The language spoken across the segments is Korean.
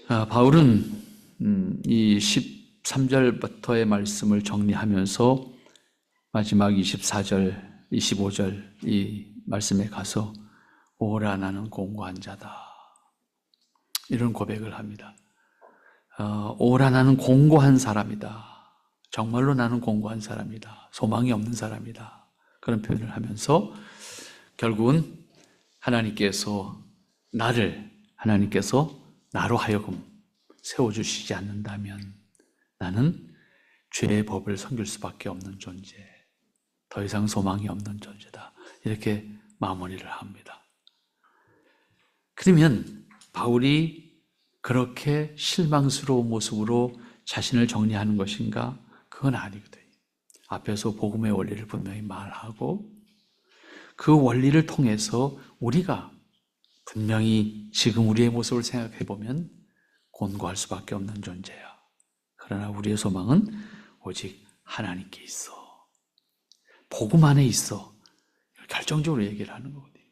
바울은 이 13절부터의 말씀을 정리하면서 마지막 24절, 25절 이 말씀에 가서 오라 나는 공고한 자다, 이런 고백을 합니다. 오라 나는 공고한 사람이다. 정말로 나는 공고한 사람이다. 소망이 없는 사람이다. 그런 표현을 하면서 결국은 하나님께서 나로 하여금 세워주시지 않는다면 나는 죄의 법을 섬길 수밖에 없는 존재, 더 이상 소망이 없는 존재다. 이렇게 마무리를 합니다. 그러면 바울이 그렇게 실망스러운 모습으로 자신을 정리하는 것인가? 그건 아니거든요. 앞에서 복음의 원리를 분명히 말하고 그 원리를 통해서 우리가 분명히 지금 우리의 모습을 생각해 보면 곤고할 수밖에 없는 존재야. 그러나 우리의 소망은 오직 하나님께 있어. 복음 안에 있어. 결정적으로 얘기를 하는 거거든요.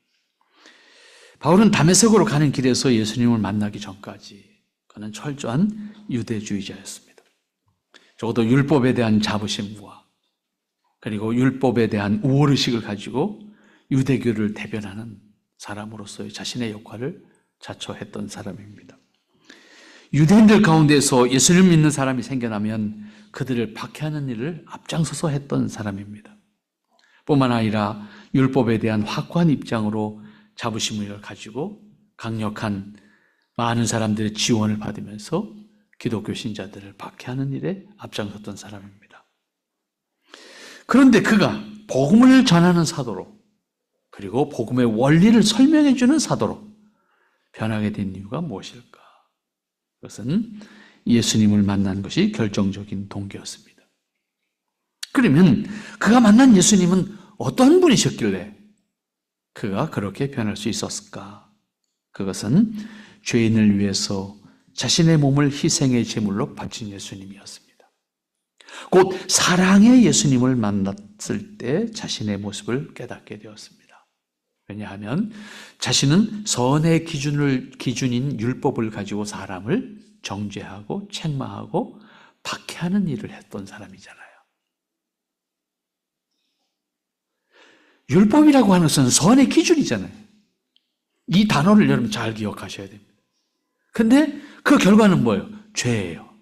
바울은 다메섹으로 가는 길에서 예수님을 만나기 전까지 그는 철저한 유대주의자였습니다. 적어도 율법에 대한 자부심과 그리고 율법에 대한 우월의식을 가지고 유대교를 대변하는 사람으로서의 자신의 역할을 자처했던 사람입니다. 유대인들 가운데서 예수를 믿는 사람이 생겨나면 그들을 박해하는 일을 앞장서서 했던 사람입니다. 뿐만 아니라 율법에 대한 확고한 입장으로 자부심을 가지고 강력한 많은 사람들의 지원을 받으면서 기독교 신자들을 박해하는 일에 앞장섰던 사람입니다. 그런데 그가 복음을 전하는 사도로 그리고 복음의 원리를 설명해 주는 사도로 변하게 된 이유가 무엇일까? 그것은 예수님을 만난 것이 결정적인 동기였습니다. 그러면 그가 만난 예수님은 어떤 분이셨길래 그가 그렇게 변할 수 있었을까? 그것은 죄인을 위해서 자신의 몸을 희생의 제물로 바친 예수님이었습니다. 곧 사랑의 예수님을 만났을 때 자신의 모습을 깨닫게 되었습니다. 왜냐하면 자신은 선의 기준인 율법을 가지고 사람을 정죄하고 책망하고 박해하는 일을 했던 사람이잖아요. 율법이라고 하는 것은 선의 기준이잖아요. 이 단어를 여러분 잘 기억하셔야 됩니다. 근데 그 결과는 뭐예요? 죄예요.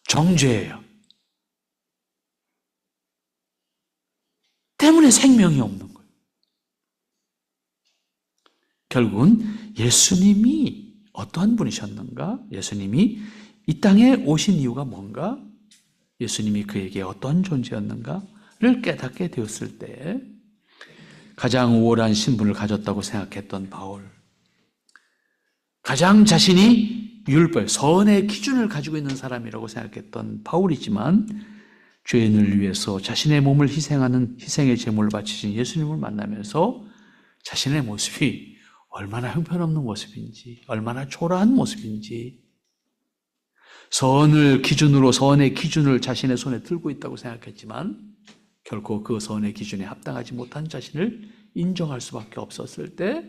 정죄예요. 때문에 생명이 없는 거예요. 결국은 예수님이 어떠한 분이셨는가? 예수님이 이 땅에 오신 이유가 뭔가? 예수님이 그에게 어떤 존재였는가를 깨닫게 되었을 때 가장 우월한 신분을 가졌다고 생각했던 바울, 가장 자신이 율법, 선의 기준을 가지고 있는 사람이라고 생각했던 바울이지만 죄인을 위해서 자신의 몸을 희생하는 희생의 제물을 바치신 예수님을 만나면서 자신의 모습이 얼마나 형편없는 모습인지, 얼마나 초라한 모습인지, 선의 기준을 자신의 손에 들고 있다고 생각했지만 결코 그 선의 기준에 합당하지 못한 자신을 인정할 수밖에 없었을 때,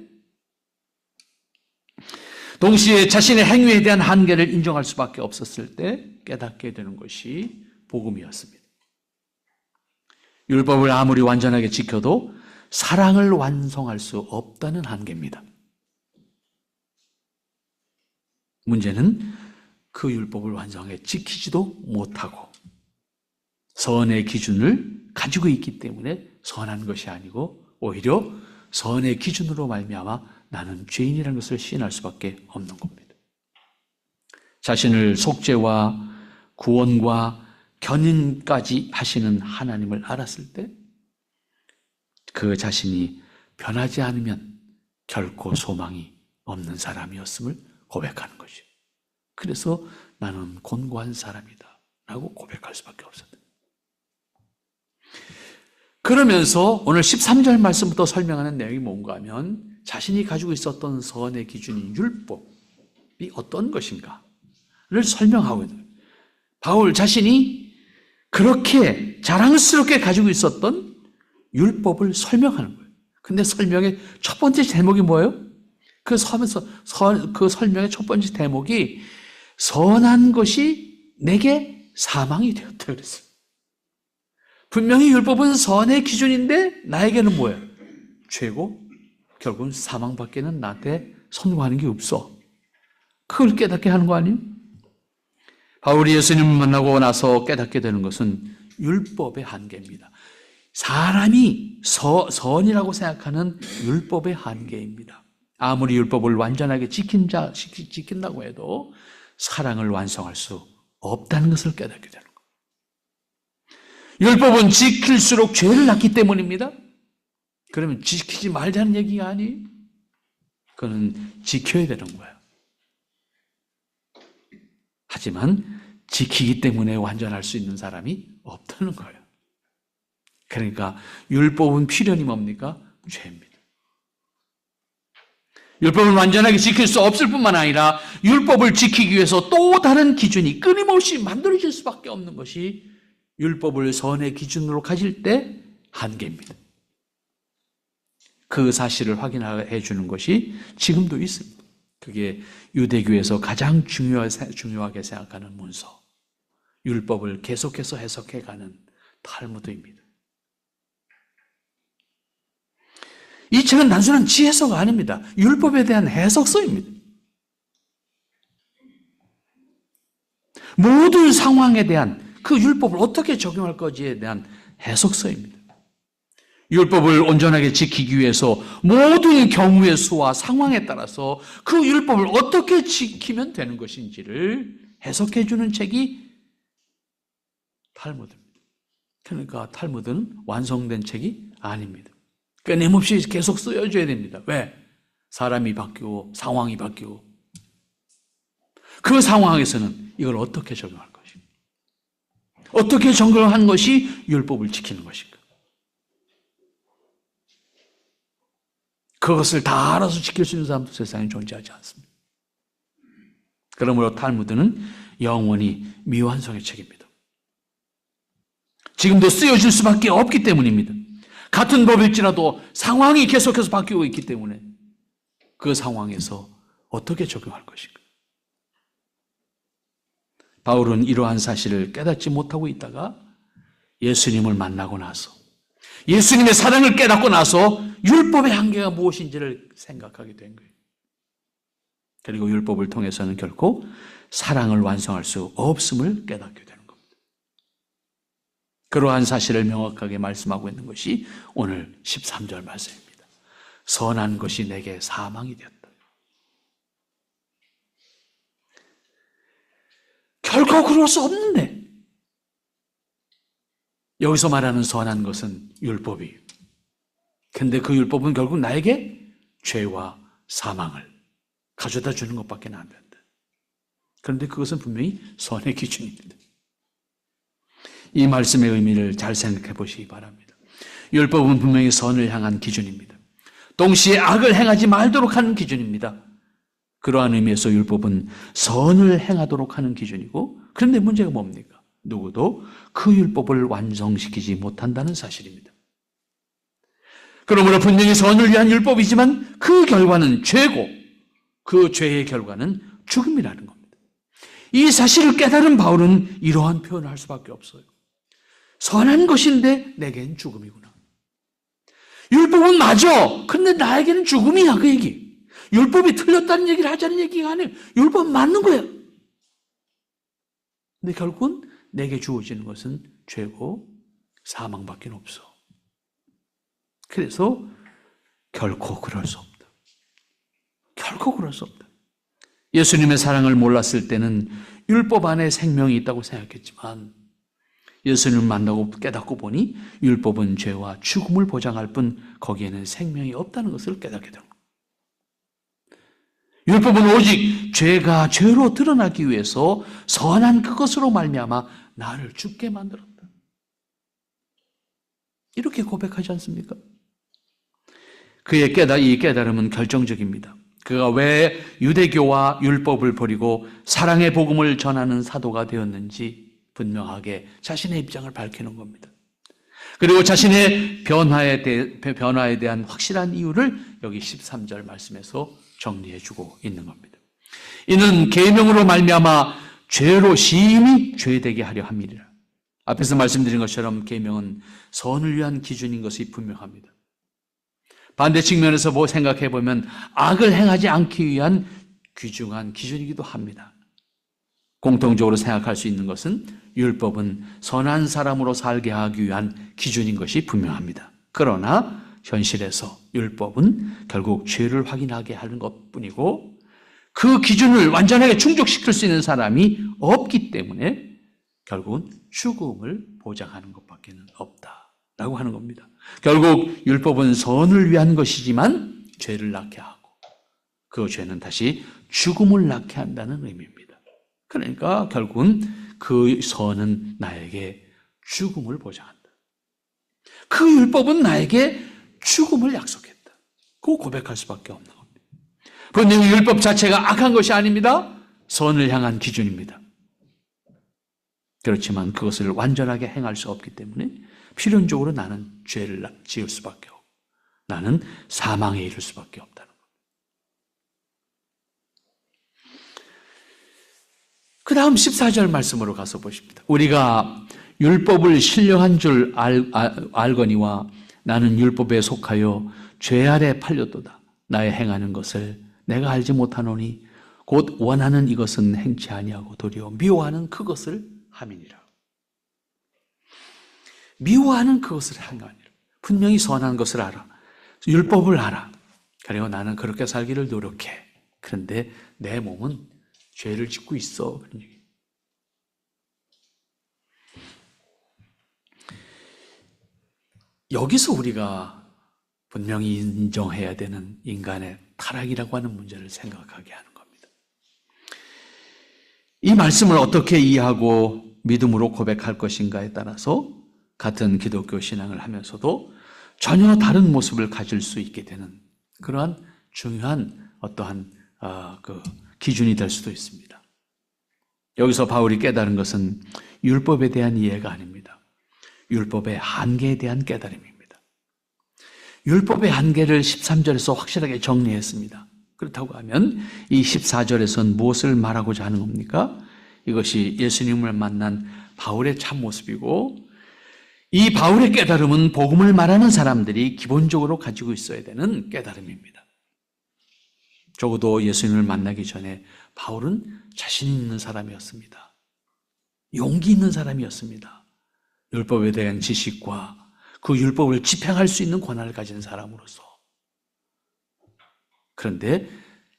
동시에 자신의 행위에 대한 한계를 인정할 수밖에 없었을 때 깨닫게 되는 것이 복음이었습니다. 율법을 아무리 완전하게 지켜도 사랑을 완성할 수 없다는 한계입니다. 문제는 그 율법을 완전하게 지키지도 못하고 선의 기준을 가지고 있기 때문에 선한 것이 아니고 오히려 선의 기준으로 말미암아 나는 죄인이라는 것을 시인할 수밖에 없는 겁니다. 자신을 속죄와 구원과 견인까지 하시는 하나님을 알았을 때 그 자신이 변하지 않으면 결코 소망이 없는 사람이었음을 고백하는 거죠. 그래서 나는 곤고한 사람이다 라고 고백할 수밖에 없었다. 그러면서 오늘 13절 말씀부터 설명하는 내용이 뭔가 하면 자신이 가지고 있었던 선의 기준인 율법이 어떤 것인가를 설명하고 있는 거예요. 바울 자신이 그렇게 자랑스럽게 가지고 있었던 율법을 설명하는 거예요. 근데 설명의 첫 번째 제목이 뭐예요? 그 설명의 첫 번째 대목이 선한 것이 내게 사망이 되었다 그랬어요. 분명히 율법은 선의 기준인데 나에게는 뭐예요? 죄고 결국은 사망밖에는 나한테 선고하는 게 없어. 그걸 깨닫게 하는 거 아니에요? 바울이 예수님을 만나고 나서 깨닫게 되는 것은 율법의 한계입니다. 사람이 선이라고 생각하는 율법의 한계입니다. 아무리 율법을 완전하게 지킨다고 해도 사랑을 완성할 수 없다는 것을 깨닫게 되는 거예요. 율법은 지킬수록 죄를 낳기 때문입니다. 그러면 지키지 말자는 얘기가 아니에요. 그거는 지켜야 되는 거예요. 하지만 지키기 때문에 완전할 수 있는 사람이 없다는 거예요. 그러니까 율법은 필연이 뭡니까? 죄입니다. 율법을 완전하게 지킬 수 없을 뿐만 아니라 율법을 지키기 위해서 또 다른 기준이 끊임없이 만들어질 수밖에 없는 것이 율법을 선의 기준으로 가질 때 한계입니다. 그 사실을 확인해 주는 것이 지금도 있습니다. 그게 유대교에서 가장 중요하게 생각하는 문서, 율법을 계속해서 해석해가는 탈무드입니다. 이 책은 단순한 지혜서가 아닙니다. 율법에 대한 해석서입니다. 모든 상황에 대한 그 율법을 어떻게 적용할 것인지에 대한 해석서입니다. 율법을 온전하게 지키기 위해서 모든 경우의 수와 상황에 따라서 그 율법을 어떻게 지키면 되는 것인지를 해석해 주는 책이 탈무드입니다. 그러니까 탈무드는 완성된 책이 아닙니다. 끊임없이 계속 쓰여줘야 됩니다. 왜? 사람이 바뀌고 상황이 바뀌고 그 상황에서는 이걸 어떻게 적용할 것인가? 어떻게 적용한 것이 율법을 지키는 것인가? 그것을 다 알아서 지킬 수 있는 사람도 세상에 존재하지 않습니다. 그러므로 탈무드는 영원히 미완성의 책입니다. 지금도 쓰여질 수밖에 없기 때문입니다. 같은 법일지라도 상황이 계속해서 바뀌고 있기 때문에 그 상황에서 어떻게 적용할 것인가? 바울은 이러한 사실을 깨닫지 못하고 있다가 예수님을 만나고 나서 예수님의 사랑을 깨닫고 나서 율법의 한계가 무엇인지를 생각하게 된 거예요. 그리고 율법을 통해서는 결코 사랑을 완성할 수 없음을 깨닫게 되는 겁니다. 그러한 사실을 명확하게 말씀하고 있는 것이 오늘 13절 말씀입니다. 선한 것이 내게 사망이 되었다. 결코 그럴 수 없는데 여기서 말하는 선한 것은 율법이에요. 근데 그 율법은 결국 나에게 죄와 사망을 가져다 주는 것밖에 안 된다. 그런데 그것은 분명히 선의 기준입니다. 이 말씀의 의미를 잘 생각해 보시기 바랍니다. 율법은 분명히 선을 향한 기준입니다. 동시에 악을 행하지 말도록 하는 기준입니다. 그러한 의미에서 율법은 선을 행하도록 하는 기준이고, 그런데 문제가 뭡니까? 누구도 그 율법을 완성시키지 못한다는 사실입니다. 그러므로 분명히 선을 위한 율법이지만 그 결과는 죄고 그 죄의 결과는 죽음이라는 겁니다. 이 사실을 깨달은 바울은 이러한 표현을 할 수밖에 없어요. 선한 것인데 내겐 죽음이구나. 율법은 맞아. 근데 나에게는 죽음이야, 그 얘기. 율법이 틀렸다는 얘기를 하자는 얘기가 아니에요. 율법은 맞는 거야. 근데 결국은 내게 주어지는 것은 죄고 사망밖에 없어. 그래서 결코 그럴 수 없다. 결코 그럴 수 없다. 예수님의 사랑을 몰랐을 때는 율법 안에 생명이 있다고 생각했지만 예수님을 만나고 깨닫고 보니 율법은 죄와 죽음을 보장할 뿐 거기에는 생명이 없다는 것을 깨닫게 됩니다. 율법은 오직 죄가 죄로 드러나기 위해서 선한 그것으로 말미암아 나를 죽게 만들었다. 이렇게 고백하지 않습니까? 그의 이 깨달음은 결정적입니다. 그가 왜 유대교와 율법을 버리고 사랑의 복음을 전하는 사도가 되었는지 분명하게 자신의 입장을 밝히는 겁니다. 그리고 자신의 변화에 대한 확실한 이유를 여기 13절 말씀에서 정리해주고 있는 겁니다. 이는 계명으로 말미암아 죄로 심히 죄되게 하려 함이라. 앞에서 말씀드린 것처럼 계명은 선을 위한 기준인 것이 분명합니다. 반대 측면에서 생각해 보면 악을 행하지 않기 위한 귀중한 기준이기도 합니다. 공통적으로 생각할 수 있는 것은 율법은 선한 사람으로 살게 하기 위한 기준인 것이 분명합니다. 그러나 현실에서 율법은 결국 죄를 확인하게 하는 것뿐이고 그 기준을 완전하게 충족시킬 수 있는 사람이 없기 때문에 결국은 죽음을 보장하는 것밖에 없다라고 하는 겁니다. 결국 율법은 선을 위한 것이지만 죄를 낳게 하고 그 죄는 다시 죽음을 낳게 한다는 의미입니다. 그러니까 결국은 그 선은 나에게 죽음을 보장한다. 그 율법은 나에게 죽음을 약속했다. 그거 고백할 수밖에 없는 겁니다. 분명히 율법 자체가 악한 것이 아닙니다. 선을 향한 기준입니다. 그렇지만 그것을 완전하게 행할 수 없기 때문에 필연적으로 나는 죄를 지을 수밖에 없고 나는 사망에 이를 수밖에 없다는 겁니다. 그 다음 14절 말씀으로 가서 보십니다. 우리가 율법을 신령한 줄 알거니와 나는 율법에 속하여 죄 아래 팔렸도다. 나의 행하는 것을 내가 알지 못하노니 곧 원하는 이것은 행치 아니하고 도리어 미워하는 그것을 함이니라. 미워하는 그것을 행하니라. 분명히 선한 것을 알아. 율법을 알아. 그리고 나는 그렇게 살기를 노력해. 그런데 내 몸은 죄를 짓고 있어. 그런 얘기. 여기서 우리가 분명히 인정해야 되는 인간의 타락이라고 하는 문제를 생각하게 하는 겁니다. 이 말씀을 어떻게 이해하고 믿음으로 고백할 것인가에 따라서 같은 기독교 신앙을 하면서도 전혀 다른 모습을 가질 수 있게 되는 그러한 중요한 어떠한 기준이 될 수도 있습니다. 여기서 바울이 깨달은 것은 율법에 대한 이해가 아닙니다. 율법의 한계에 대한 깨달음입니다. 율법의 한계를 13절에서 확실하게 정리했습니다. 그렇다고 하면 이 14절에서는 무엇을 말하고자 하는 겁니까? 이것이 예수님을 만난 바울의 참모습이고 이 바울의 깨달음은 복음을 말하는 사람들이 기본적으로 가지고 있어야 되는 깨달음입니다. 적어도 예수님을 만나기 전에 바울은 자신 있는 사람이었습니다. 용기 있는 사람이었습니다. 율법에 대한 지식과 그 율법을 집행할 수 있는 권한을 가진 사람으로서. 그런데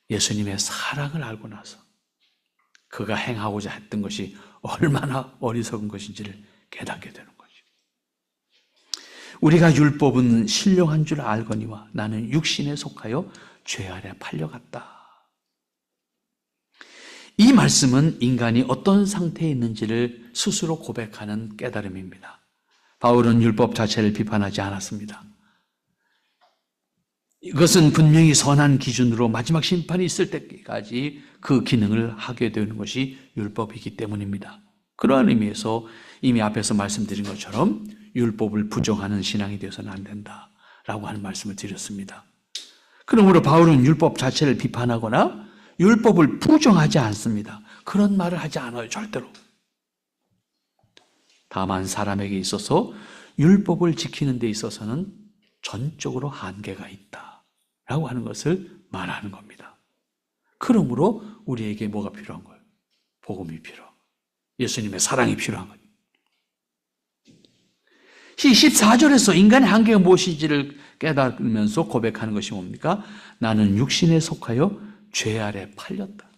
예수님의 사랑을 알고 나서 그가 행하고자 했던 것이 얼마나 어리석은 것인지를 깨닫게 되는 거죠. 우리가 율법은 신령한 줄 알거니와 나는 육신에 속하여 죄 아래 팔려갔다. 이 말씀은 인간이 어떤 상태에 있는지를 스스로 고백하는 깨달음입니다. 바울은 율법 자체를 비판하지 않았습니다. 이것은 분명히 선한 기준으로 마지막 심판이 있을 때까지 그 기능을 하게 되는 것이 율법이기 때문입니다. 그러한 의미에서 이미 앞에서 말씀드린 것처럼 율법을 부정하는 신앙이 되어서는 안 된다라고 하는 말씀을 드렸습니다. 그러므로 바울은 율법 자체를 비판하거나 율법을 부정하지 않습니다. 그런 말을 하지 않아요, 절대로. 다만 사람에게 있어서 율법을 지키는 데 있어서는 전적으로 한계가 있다라고 하는 것을 말하는 겁니다. 그러므로 우리에게 뭐가 필요한 거예요? 복음이 필요한 거예요. 예수님의 사랑이 필요한 거예요. 14절에서 인간의 한계가 무엇인지를 깨달으면서 고백하는 것이 뭡니까? 나는 육신에 속하여 죄 아래 팔렸다.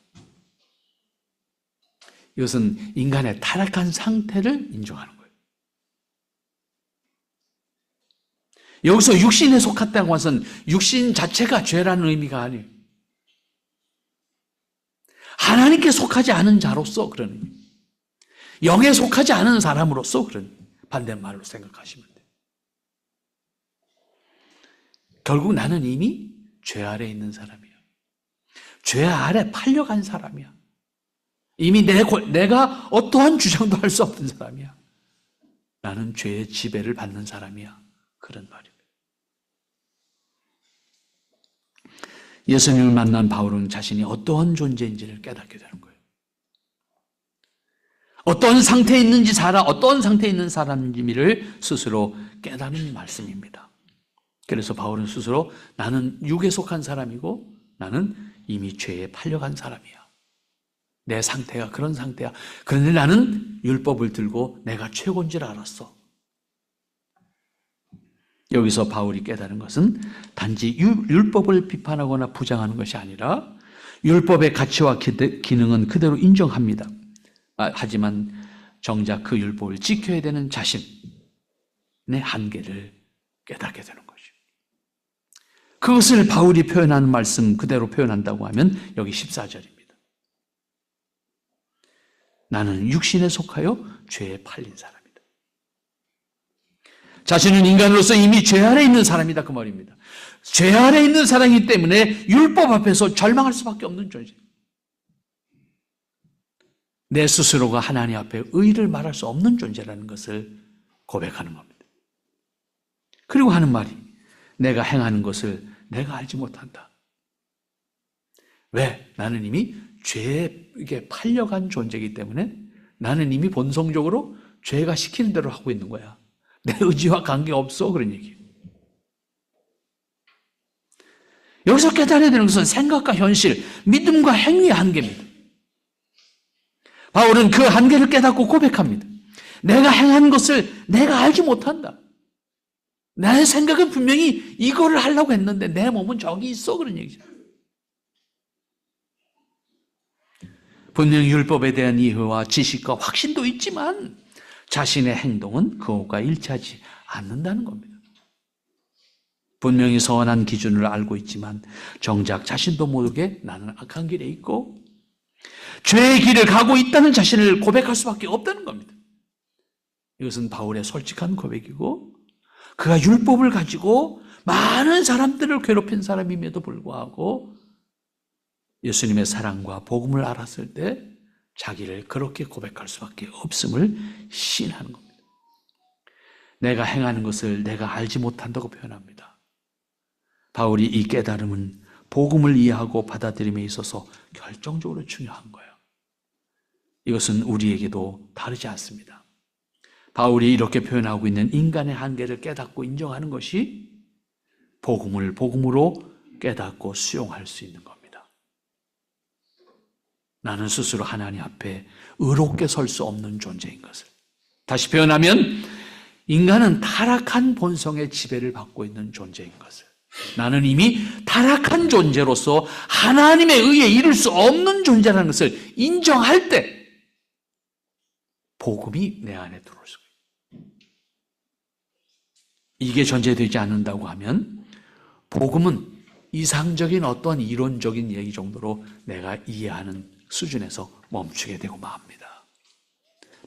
이것은 인간의 타락한 상태를 인정하는 거예요. 여기서 육신에 속았다고 해서는 육신 자체가 죄라는 의미가 아니에요. 하나님께 속하지 않은 자로서 그런 의미. 영에 속하지 않은 사람으로서 그런 반대말로 생각하시면 돼요. 결국 나는 이미 죄 아래 있는 사람이야. 죄 아래 팔려간 사람이야. 이미 내가 어떠한 주장도 할 수 없는 사람이야. 나는 죄의 지배를 받는 사람이야. 그런 말입니다. 예수님을 만난 바울은 자신이 어떠한 존재인지를 깨닫게 되는 거예요. 어떤 상태에 있는지 어떤 상태에 있는 사람인지를 스스로 깨닫는 말씀입니다. 그래서 바울은 스스로 나는 육에 속한 사람이고 나는 이미 죄에 팔려간 사람이야. 내 상태가 그런 상태야. 그런데 나는 율법을 들고 내가 최고인 줄 알았어. 여기서 바울이 깨달은 것은 단지 율법을 비판하거나 부정하는 것이 아니라 율법의 가치와 기능은 그대로 인정합니다. 하지만 정작 그 율법을 지켜야 되는 자신의 한계를 깨닫게 되는 거죠. 그것을 바울이 표현하는 말씀 그대로 표현한다고 하면 여기 14절입니다. 나는 육신에 속하여 죄에 팔린 사람이다. 자신은 인간으로서 이미 죄 아래 있는 사람이다 그 말입니다. 죄 아래 있는 사람이기 때문에 율법 앞에서 절망할 수밖에 없는 존재. 내 스스로가 하나님 앞에 의를 말할 수 없는 존재라는 것을 고백하는 겁니다. 그리고 하는 말이 내가 행하는 것을 내가 알지 못한다. 왜? 나는 이미 죄에 팔려간 존재이기 때문에 나는 이미 본성적으로 죄가 시키는 대로 하고 있는 거야. 내 의지와 관계없어 그런 얘기예요. 여기서 깨달아야 되는 것은 생각과 현실, 믿음과 행위의 한계입니다. 바울은 그 한계를 깨닫고 고백합니다. 내가 행하는 것을 내가 알지 못한다. 나의 생각은 분명히 이거를 하려고 했는데 내 몸은 저기 있어 그런 얘기죠. 분명히 율법에 대한 이해와 지식과 확신도 있지만 자신의 행동은 그것과 일치하지 않는다는 겁니다. 분명히 선한 기준을 알고 있지만 정작 자신도 모르게 나는 악한 길에 있고 죄의 길을 가고 있다는 자신을 고백할 수밖에 없다는 겁니다. 이것은 바울의 솔직한 고백이고 그가 율법을 가지고 많은 사람들을 괴롭힌 사람임에도 불구하고 예수님의 사랑과 복음을 알았을 때 자기를 그렇게 고백할 수밖에 없음을 시인하는 겁니다. 내가 행하는 것을 내가 알지 못한다고 표현합니다. 바울이 이 깨달음은 복음을 이해하고 받아들임에 있어서 결정적으로 중요한 거예요. 이것은 우리에게도 다르지 않습니다. 바울이 이렇게 표현하고 있는 인간의 한계를 깨닫고 인정하는 것이 복음을 복음으로 깨닫고 수용할 수 있는 겁니다. 나는 스스로 하나님 앞에 의롭게 설 수 없는 존재인 것을. 다시 표현하면 인간은 타락한 본성의 지배를 받고 있는 존재인 것을. 나는 이미 타락한 존재로서 하나님의 의에 이룰 수 없는 존재라는 것을 인정할 때 복음이 내 안에 들어올 수가 있어요. 이게 전제되지 않는다고 하면 복음은 이상적인 어떤 이론적인 얘기 정도로 내가 이해하는 수준에서 멈추게 되고 맙니다.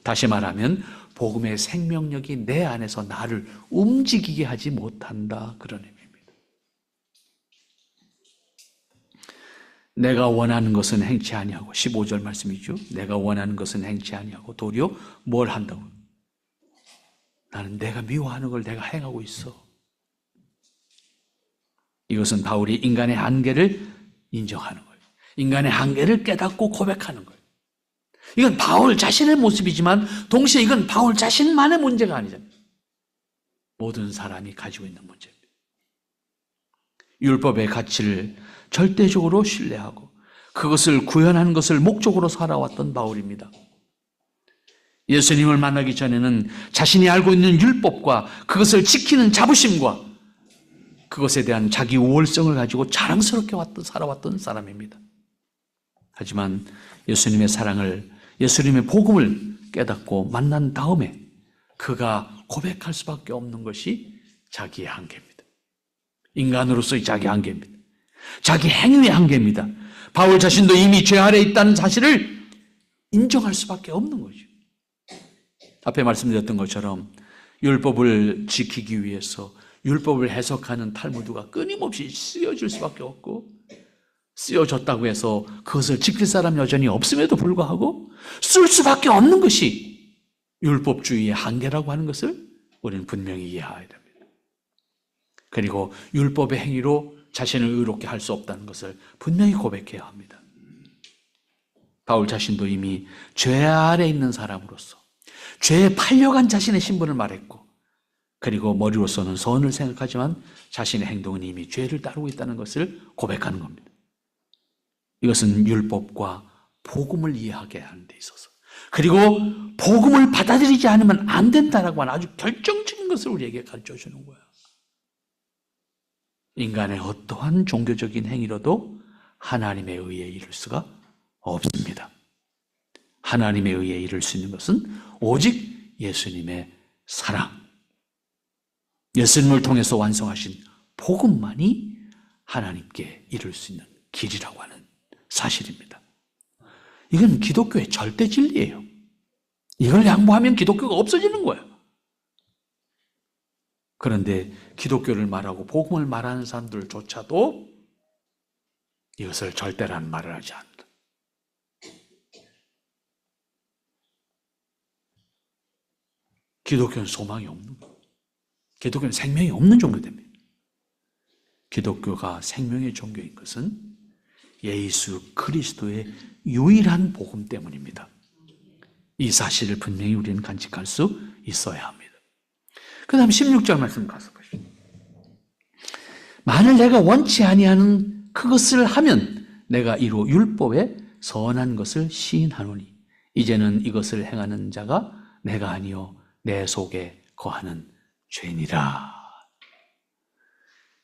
다시 말하면 복음의 생명력이 내 안에서 나를 움직이게 하지 못한다 그런 의미입니다. 내가 원하는 것은 행치 아니하고 15절 말씀이죠. 내가 원하는 것은 행치 아니하고 도리어 뭘 한다고? 나는 내가 미워하는 걸 내가 행하고 있어. 이것은 바울이 인간의 한계를 인정하는 거예요. 인간의 한계를 깨닫고 고백하는 거예요. 이건 바울 자신의 모습이지만 동시에 이건 바울 자신만의 문제가 아니잖아요. 모든 사람이 가지고 있는 문제입니다. 율법의 가치를 절대적으로 신뢰하고 그것을 구현하는 것을 목적으로 살아왔던 바울입니다. 예수님을 만나기 전에는 자신이 알고 있는 율법과 그것을 지키는 자부심과 그것에 대한 자기 우월성을 가지고 자랑스럽게 살아왔던 사람입니다. 하지만 예수님의 사랑을, 예수님의 복음을 깨닫고 만난 다음에 그가 고백할 수밖에 없는 것이 자기의 한계입니다. 인간으로서의 자기 한계입니다. 자기 행위의 한계입니다. 바울 자신도 이미 죄 아래 있다는 사실을 인정할 수밖에 없는 거죠. 앞에 말씀드렸던 것처럼 율법을 지키기 위해서 율법을 해석하는 탈무드가 끊임없이 쓰여질 수밖에 없고 쓰여졌다고 해서 그것을 지킬 사람이 여전히 없음에도 불구하고 쓸 수밖에 없는 것이 율법주의의 한계라고 하는 것을 우리는 분명히 이해해야 됩니다. 그리고 율법의 행위로 자신을 의롭게 할 수 없다는 것을 분명히 고백해야 합니다. 바울 자신도 이미 죄 아래 있는 사람으로서 죄에 팔려간 자신의 신분을 말했고, 그리고 머리로서는 선을 생각하지만 자신의 행동은 이미 죄를 따르고 있다는 것을 고백하는 겁니다. 이것은 율법과 복음을 이해하게 하는 데 있어서, 그리고 복음을 받아들이지 않으면 안 된다라고 하는 아주 결정적인 것을 우리에게 가르쳐 주는 거예요. 인간의 어떠한 종교적인 행위로도 하나님의 의에 이를 수가 없습니다. 하나님의 의에 이를 수 있는 것은 오직 예수님의 사랑, 예수님을 통해서 완성하신 복음만이 하나님께 이룰 수 있는 길이라고 하는 사실입니다. 이건 기독교의 절대 진리예요. 이걸 양보하면 기독교가 없어지는 거예요. 그런데 기독교를 말하고 복음을 말하는 사람들조차도 이것을 절대라는 말을 하지 않는다. 기독교는 소망이 없는 거예요. 기독교는 생명이 없는 종교입니다. 기독교가 생명의 종교인 것은 예수 그리스도의 유일한 복음 때문입니다. 이 사실을 분명히 우리는 간직할 수 있어야 합니다. 그 다음 16절 말씀 가서 보시죠. 만일 내가 원치 아니하는 그것을 하면 내가 이로 율법에 선한 것을 시인하노니 이제는 이것을 행하는 자가 내가 아니요 내 속에 거하는 죄니라.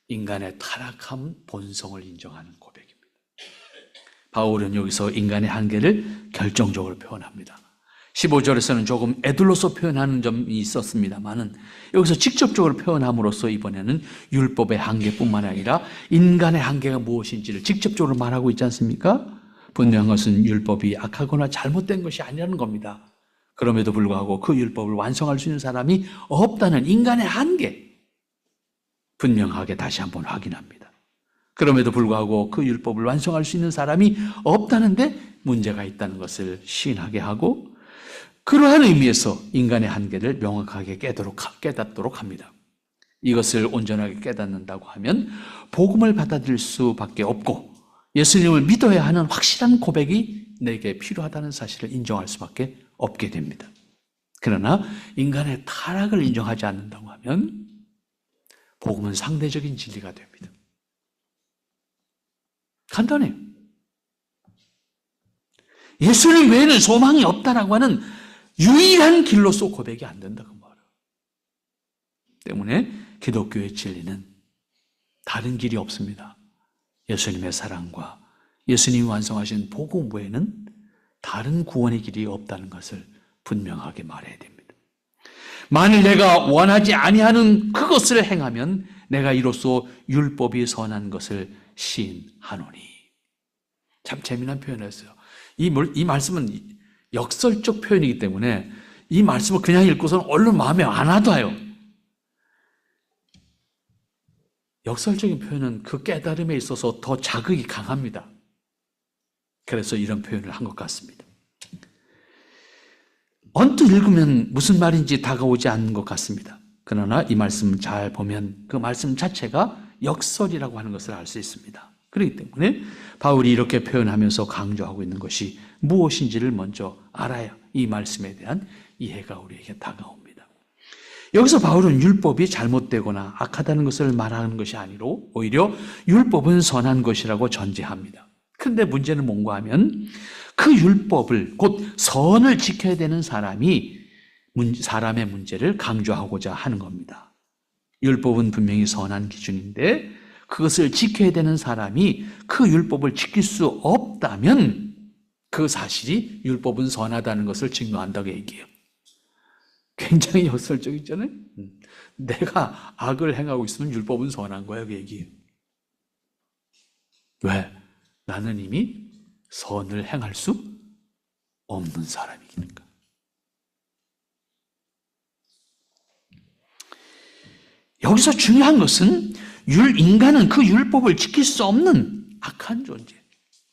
인간의 타락한 본성을 인정하는 고백입니다. 바울은 여기서 인간의 한계를 결정적으로 표현합니다. 15절에서는 조금 에둘러서 표현하는 점이 있었습니다만은 여기서 직접적으로 표현함으로써 이번에는 율법의 한계뿐만 아니라 인간의 한계가 무엇인지를 직접적으로 말하고 있지 않습니까? 분명한 것은 율법이 악하거나 잘못된 것이 아니라는 겁니다. 그럼에도 불구하고 그 율법을 완성할 수 있는 사람이 없다는 인간의 한계, 분명하게 다시 한번 확인합니다. 그럼에도 불구하고 그 율법을 완성할 수 있는 사람이 없다는데 문제가 있다는 것을 시인하게 하고, 그러한 의미에서 인간의 한계를 명확하게 깨닫도록 합니다. 이것을 온전하게 깨닫는다고 하면 복음을 받아들일 수밖에 없고 예수님을 믿어야 하는 확실한 고백이 내게 필요하다는 사실을 인정할 수밖에 없게 됩니다. 그러나 인간의 타락을 인정하지 않는다고 하면 복음은 상대적인 진리가 됩니다. 간단해요. 예수님 외에는 소망이 없다라고 하는 유일한 길로서 고백이 안 된다고 말해요. 때문에 기독교의 진리는 다른 길이 없습니다. 예수님의 사랑과 예수님이 완성하신 복음 외에는 다른 구원의 길이 없다는 것을 분명하게 말해야 됩니다. 만일 내가 원하지 아니하는 그것을 행하면 내가 이로써 율법이 선한 것을 시인하노니. 참 재미난 표현이었어요. 이 말씀은 역설적 표현이기 때문에 이 말씀을 그냥 읽고서는 얼른 마음에 안 와닿아요. 역설적인 표현은 그 깨달음에 있어서 더 자극이 강합니다. 그래서 이런 표현을 한 것 같습니다. 언뜻 읽으면 무슨 말인지 다가오지 않는 것 같습니다. 그러나 이 말씀을 잘 보면 그 말씀 자체가 역설이라고 하는 것을 알 수 있습니다. 그렇기 때문에 바울이 이렇게 표현하면서 강조하고 있는 것이 무엇인지를 먼저 알아야 이 말씀에 대한 이해가 우리에게 다가옵니다. 여기서 바울은 율법이 잘못되거나 악하다는 것을 말하는 것이 아니로 오히려 율법은 선한 것이라고 전제합니다. 그런데 문제는 뭔가 하면 그 율법을, 곧 선을 지켜야 되는 사람의 문제를 강조하고자 하는 겁니다. 율법은 분명히 선한 기준인데 그것을 지켜야 되는 사람이 그 율법을 지킬 수 없다면 그 사실이 율법은 선하다는 것을 증거한다고 얘기해요. 굉장히 역설적이잖아요. 내가 악을 행하고 있으면 율법은 선한 거야, 그 얘기예요. 왜? 나는 이미 선을 행할 수 없는 사람이니까. 여기서 중요한 것은 인간은 그 율법을 지킬 수 없는 악한 존재,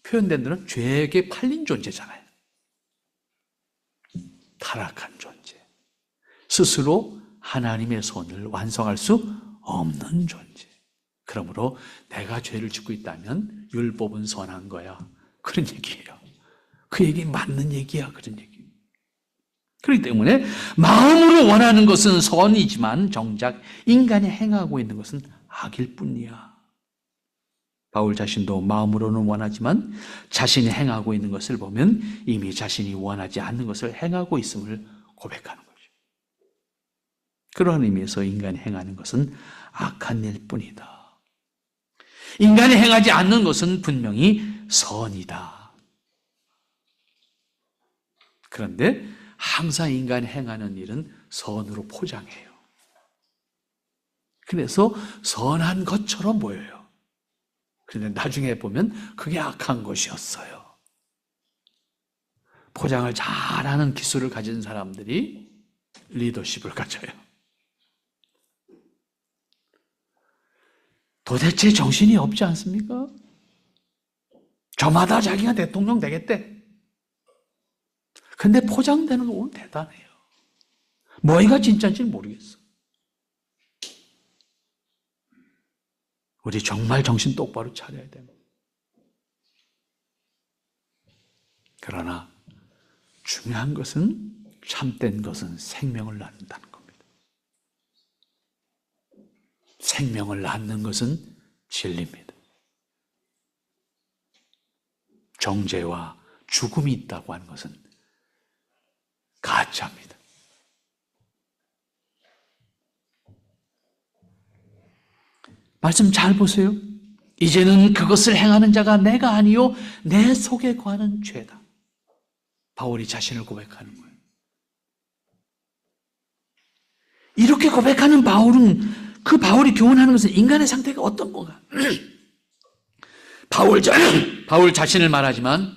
표현된 대로 죄에게 팔린 존재잖아요. 타락한 존재, 스스로 하나님의 선을 완성할 수 없는 존재. 그러므로 내가 죄를 짓고 있다면 율법은 선한 거야. 그런 얘기예요. 그 얘기 맞는 얘기야. 그런 얘기. 그렇기 때문에 마음으로 원하는 것은 선이지만 정작 인간이 행하고 있는 것은 악일 뿐이야. 바울 자신도 마음으로는 원하지만 자신이 행하고 있는 것을 보면 이미 자신이 원하지 않는 것을 행하고 있음을 고백하는 거죠. 그러한 의미에서 인간이 행하는 것은 악한 일 뿐이다. 인간이 행하지 않는 것은 분명히 선이다. 그런데 항상 인간이 행하는 일은 선으로 포장해요. 그래서 선한 것처럼 보여요. 그런데 나중에 보면 그게 악한 것이었어요. 포장을 잘하는 기술을 가진 사람들이 리더십을 가져요. 도대체 정신이 없지 않습니까? 저마다 자기가 대통령 되겠대. 근데 포장되는 거 오늘 대단해요. 뭐가 진짜인지는 모르겠어. 우리 정말 정신 똑바로 차려야 됩니다. 그러나 중요한 것은 참된 것은 생명을 낳는다는 겁니다. 생명을 낳는 것은 진리입니다. 정죄와 죽음이 있다고 하는 것은 가짜입니다. 말씀 잘 보세요. 이제는 그것을 행하는 자가 내가 아니요 내 속에 거하는 죄다. 바울이 자신을 고백하는 거예요. 이렇게 고백하는 바울은 그 바울이 교훈하는 것은 인간의 상태가 어떤 건가? 바울 자신을 말하지만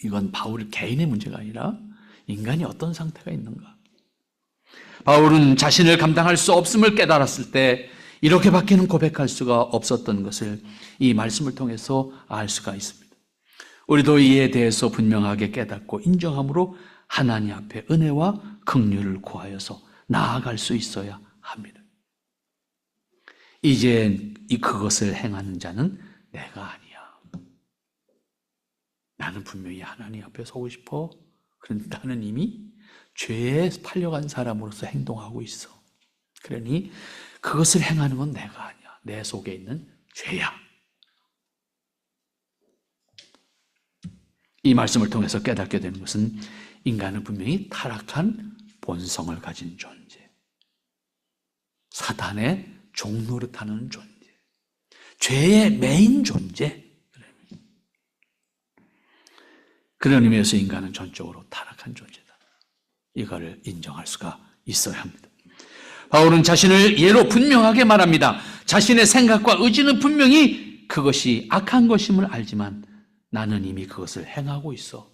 이건 바울 개인의 문제가 아니라 인간이 어떤 상태가 있는가? 바울은 자신을 감당할 수 없음을 깨달았을 때 이렇게밖에는 고백할 수가 없었던 것을 이 말씀을 통해서 알 수가 있습니다. 우리도 이에 대해서 분명하게 깨닫고 인정함으로 하나님 앞에 은혜와 긍휼을 구하여서 나아갈 수 있어야 합니다. 이제 그것을 행하는 자는 내가 아니야. 나는 분명히 하나님 앞에 서고 싶어. 그런데 나는 이미 죄에 팔려간 사람으로서 행동하고 있어. 그러니 그것을 행하는 건 내가 아니야. 내 속에 있는 죄야. 이 말씀을 통해서 깨닫게 되는 것은 인간은 분명히 타락한 본성을 가진 존재, 사단의 종노릇하는 존재, 죄의 메인 존재. 그런 의미에서 인간은 전적으로 타락한 존재다. 이거를 인정할 수가 있어야 합니다. 바울은 자신을 예로 분명하게 말합니다. 자신의 생각과 의지는 분명히 그것이 악한 것임을 알지만 나는 이미 그것을 행하고 있어.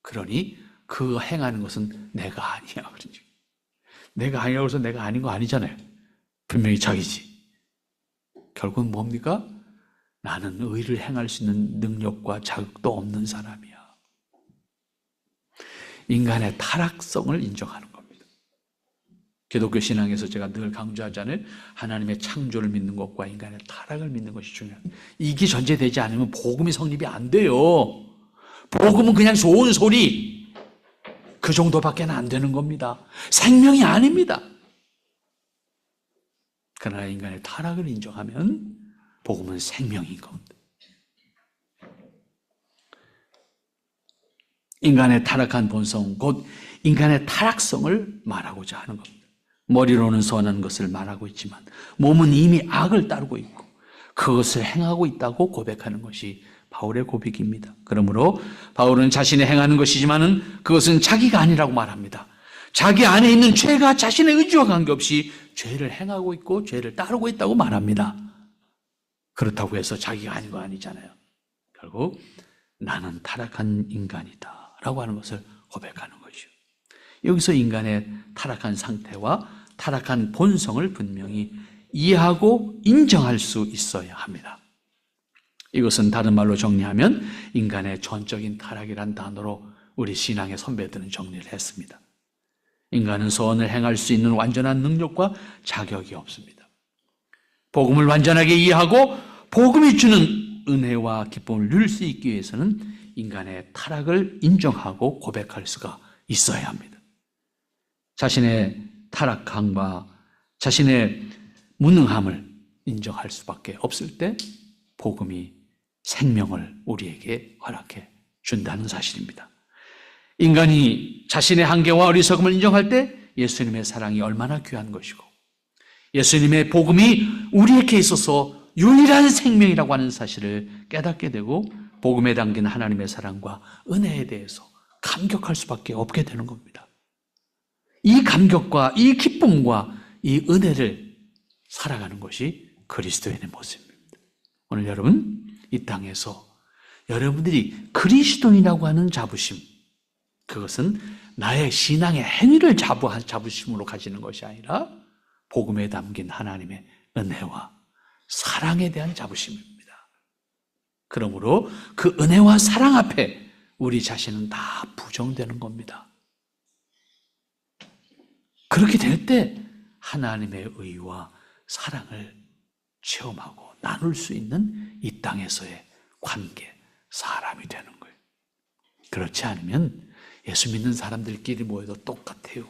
그러니 그 행하는 것은 내가 아니야. 내가 아니라고 해서 내가 아닌 거 아니잖아요. 분명히 자기지. 결국은 뭡니까? 나는 의를 행할 수 있는 능력과 자격도 없는 사람이야. 인간의 타락성을 인정하는 겁니다. 기독교 신앙에서 제가 늘 강조하잖아요. 하나님의 창조를 믿는 것과 인간의 타락을 믿는 것이 중요합니다. 이게 전제되지 않으면 복음이 성립이 안 돼요. 복음은 그냥 좋은 소리, 그 정도밖에 안 되는 겁니다. 생명이 아닙니다. 그러나 인간의 타락을 인정하면 복음은 생명인 겁니다. 인간의 타락한 본성, 곧 인간의 타락성을 말하고자 하는 겁니다. 머리로는 선한 것을 말하고 있지만 몸은 이미 악을 따르고 있고 그것을 행하고 있다고 고백하는 것이 바울의 고백입니다. 그러므로 바울은 자신이 행하는 것이지만은 그것은 자기가 아니라고 말합니다. 자기 안에 있는 죄가 자신의 의지와 관계없이 죄를 행하고 있고 죄를 따르고 있다고 말합니다. 그렇다고 해서 자기가 아닌 거 아니잖아요. 결국 나는 타락한 인간이다 라고 하는 것을 고백하는 것이요. 여기서 인간의 타락한 상태와 타락한 본성을 분명히 이해하고 인정할 수 있어야 합니다. 이것은 다른 말로 정리하면 인간의 전적인 타락이란 단어로 우리 신앙의 선배들은 정리를 했습니다. 인간은 선을 행할 수 있는 완전한 능력과 자격이 없습니다. 복음을 완전하게 이해하고 복음이 주는 은혜와 기쁨을 누릴 수 있기 위해서는 인간의 타락을 인정하고 고백할 수가 있어야 합니다. 자신의 타락함과 자신의 무능함을 인정할 수밖에 없을 때 복음이 생명을 우리에게 허락해 준다는 사실입니다. 인간이 자신의 한계와 어리석음을 인정할 때 예수님의 사랑이 얼마나 귀한 것이고 예수님의 복음이 우리에게 있어서 유일한 생명이라고 하는 사실을 깨닫게 되고 복음에 담긴 하나님의 사랑과 은혜에 대해서 감격할 수밖에 없게 되는 겁니다. 이 감격과 이 기쁨과 이 은혜를 살아가는 것이 그리스도인의 모습입니다. 오늘 여러분 이 땅에서 여러분들이 그리스도인이라고 하는 자부심, 그것은 나의 신앙의 행위를 자부심으로 가지는 것이 아니라 복음에 담긴 하나님의 은혜와 사랑에 대한 자부심입니다. 그러므로 그 은혜와 사랑 앞에 우리 자신은 다 부정되는 겁니다. 그렇게 될 때 하나님의 의와 사랑을 체험하고 나눌 수 있는 이 땅에서의 관계, 사람이 되는 거예요. 그렇지 않으면 예수 믿는 사람들끼리 모여도 똑같아요.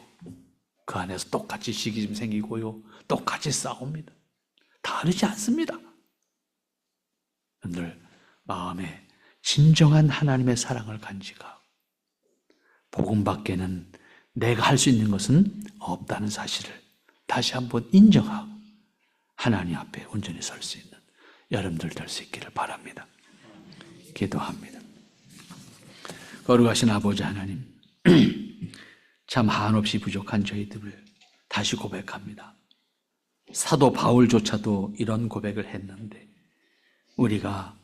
그 안에서 똑같이 시기심 생기고요. 똑같이 싸웁니다. 다르지 않습니다. 여러분들 마음에 진정한 하나님의 사랑을 간직하고 복음 밖에는 내가 할 수 있는 것은 없다는 사실을 다시 한번 인정하고 하나님 앞에 온전히 설 수 있는 여러분들 될 수 있기를 바랍니다. 기도합니다. 거룩하신 아버지 하나님, 참 한없이 부족한 저희들을 다시 고백합니다. 사도 바울조차도 이런 고백을 했는데 우리가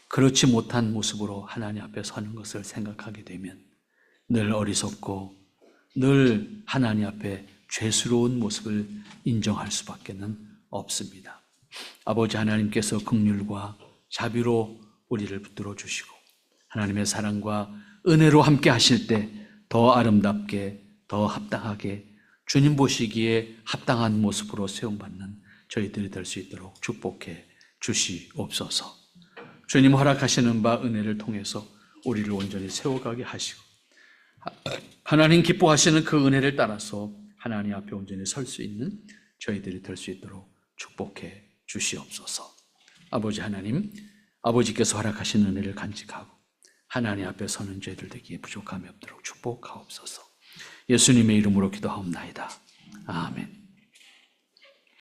그렇지 못한 모습으로 하나님 앞에 서는 것을 생각하게 되면 늘 어리석고 늘 하나님 앞에 죄스러운 모습을 인정할 수밖에는 없습니다. 아버지 하나님께서 긍휼과 자비로 우리를 붙들어 주시고 하나님의 사랑과 은혜로 함께 하실 때 더 아름답게 더 합당하게 주님 보시기에 합당한 모습으로 세움받는 저희들이 될 수 있도록 축복해 주시옵소서. 주님 허락하시는 바 은혜를 통해서 우리를 온전히 세워가게 하시고 하나님 기뻐하시는 그 은혜를 따라서 하나님 앞에 온전히 설 수 있는 저희들이 될 수 있도록 축복해 주시옵소서. 아버지 하나님, 아버지께서 허락하신 은혜를 간직하고 하나님 앞에 서는 저희들 되기에 부족함이 없도록 축복하옵소서. 예수님의 이름으로 기도하옵나이다. 아멘.